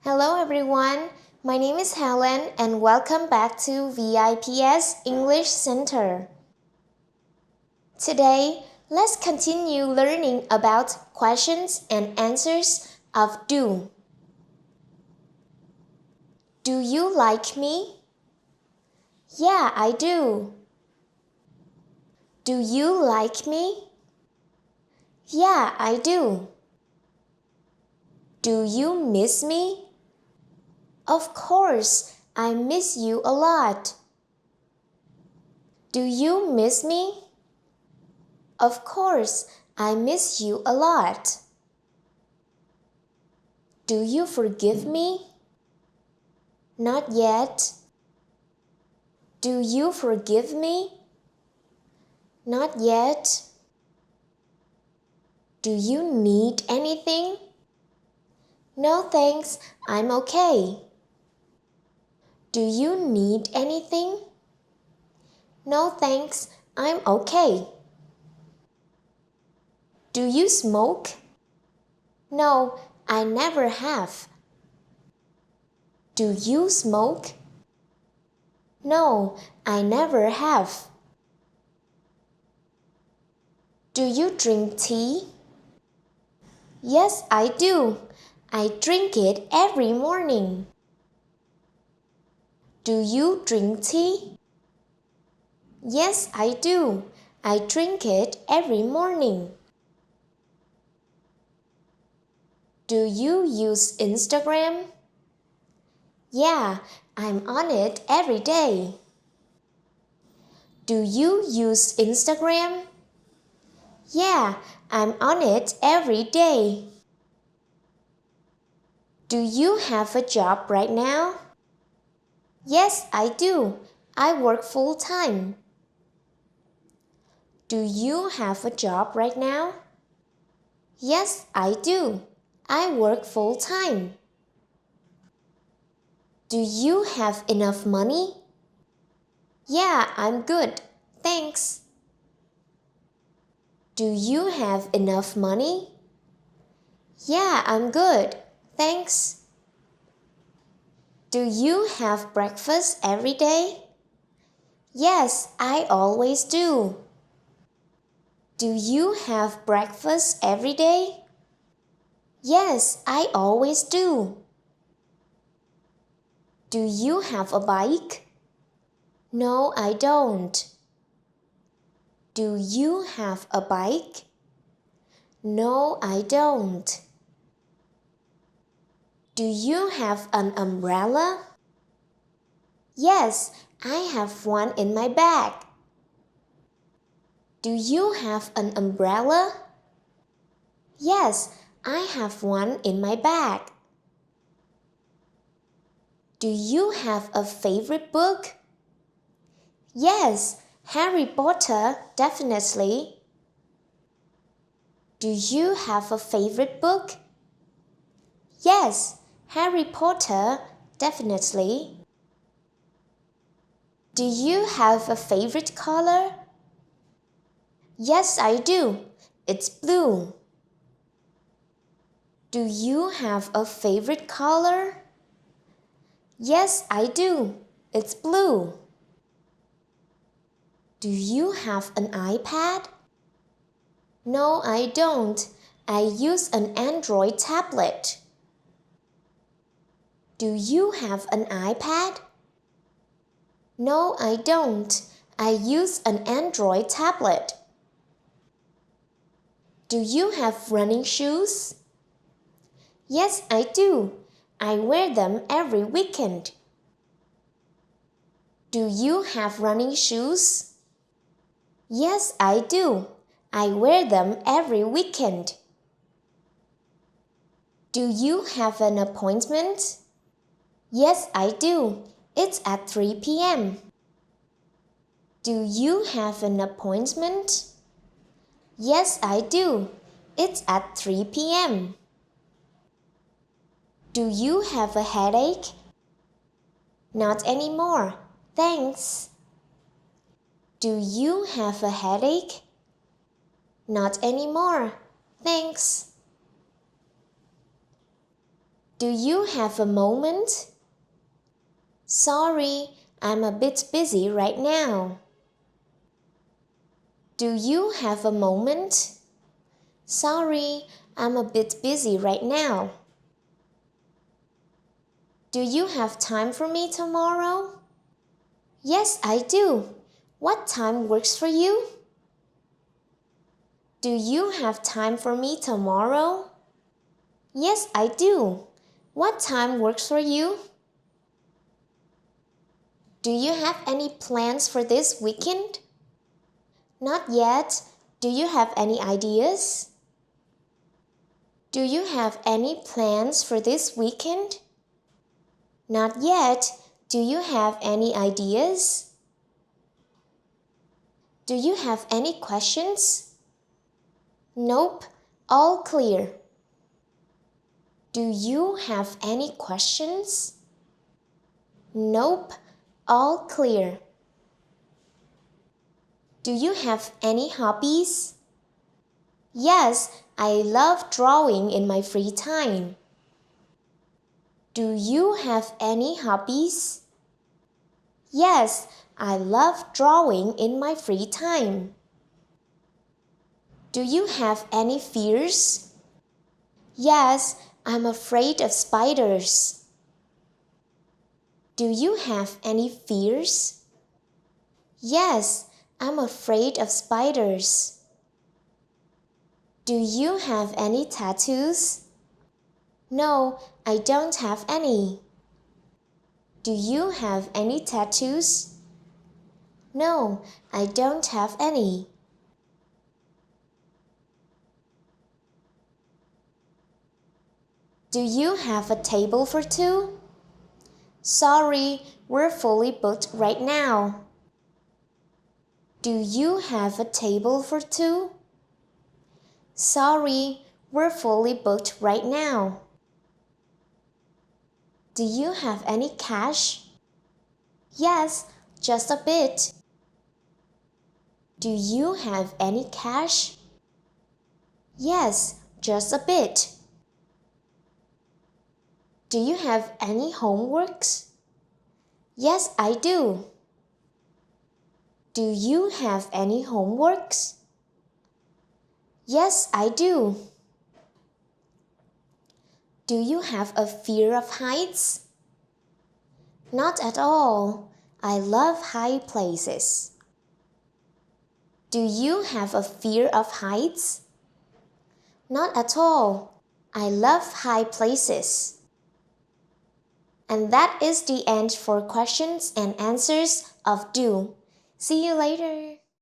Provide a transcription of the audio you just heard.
Hello everyone, my name is Helen and welcome back to VIPS English Center. Today, let's continue learning about questions and answers of do. Do you like me? Yeah, I do. Do you like me? Yeah, I do. Do you miss me? Of course, I miss you a lot. Do you miss me? Of course, I miss you a lot. Do you forgive me? Not yet. Do you forgive me? Not yet. Do you need anything? No thanks, I'm okay. Do you need anything? No thanks, I'm okay. Do you smoke? No, I never have. Do you smoke? No, I never have. Do you drink tea? Yes, I do. I drink it every morning. Do you drink tea? Yes, I do. I drink it every morning. Do you use Instagram? Yeah, I'm on it every day. Do you use Instagram? Yeah, I'm on it every day. Do you have a job right now? Yes, I do. I work full time. Do you have a job right now? Yes, I do. I work full time. Do you have enough money? Yeah, I'm good. Thanks. Do you have enough money? Yeah, I'm good. Thanks. Do you have breakfast every day? Yes, I always do. Do you have breakfast every day? Yes, I always do. Do you have a bike? No, I don't. Do you have a bike? No, I don't. Do you have an umbrella? Yes, I have one in my bag. Do you have an umbrella? Yes, I have one in my bag. Do you have a favorite book? Yes, Harry Potter, definitely. Do you have a favorite book? Yes, Harry Potter, definitely. Do you have a favorite color? Yes, I do. It's blue. Do you have a favorite color? Yes, I do. It's blue. Do you have an iPad? No, I don't. I use an Android tablet. Do you have an iPad? No, I don't. I use an Android tablet. Do you have running shoes? Yes, I do. I wear them every weekend. Do you have running shoes? Yes, I do. I wear them every weekend. Do you have an appointment? Yes, I do. It's at 3 p.m. Do you have an appointment? Yes, I do. It's at 3 p.m. Do you have a headache? Not anymore. Thanks. Do you have a headache? Not anymore. Thanks. Do you have a moment? Sorry, I'm a bit busy right now. Do you have a moment? Sorry, I'm a bit busy right now. Do you have time for me tomorrow? Yes, I do. What time works for you? Do you have time for me tomorrow? Yes, I do. What time works for you? Do you have any plans for this weekend? Not yet. Do you have any ideas? Do you have any plans for this weekend? Not yet. Do you have any ideas? Do you have any questions? Nope, all clear. Do you have any questions? Nope, all clear. Do you have any hobbies? Yes, I love drawing in my free time. Do you have any hobbies? Yes, I love drawing in my free time. Do you have any fears? Yes, I'm afraid of spiders. Do you have any fears? Yes, I'm afraid of spiders. Do you have any tattoos? No, I don't have any. Do you have any tattoos? No, I don't have any. Do you have a table for two? Sorry, we're fully booked right now. Do you have a table for two? Sorry, we're fully booked right now. Do you have any cash? Yes, just a bit. Do you have any cash? Yes, just a bit. Do you have any homeworks? Yes, I do. Do you have any homeworks? Yes, I do. Do you have a fear of heights? Not at all. I love high places. Do you have a fear of heights? Not at all. I love high places. And that is the end for questions and answers of do. See you later.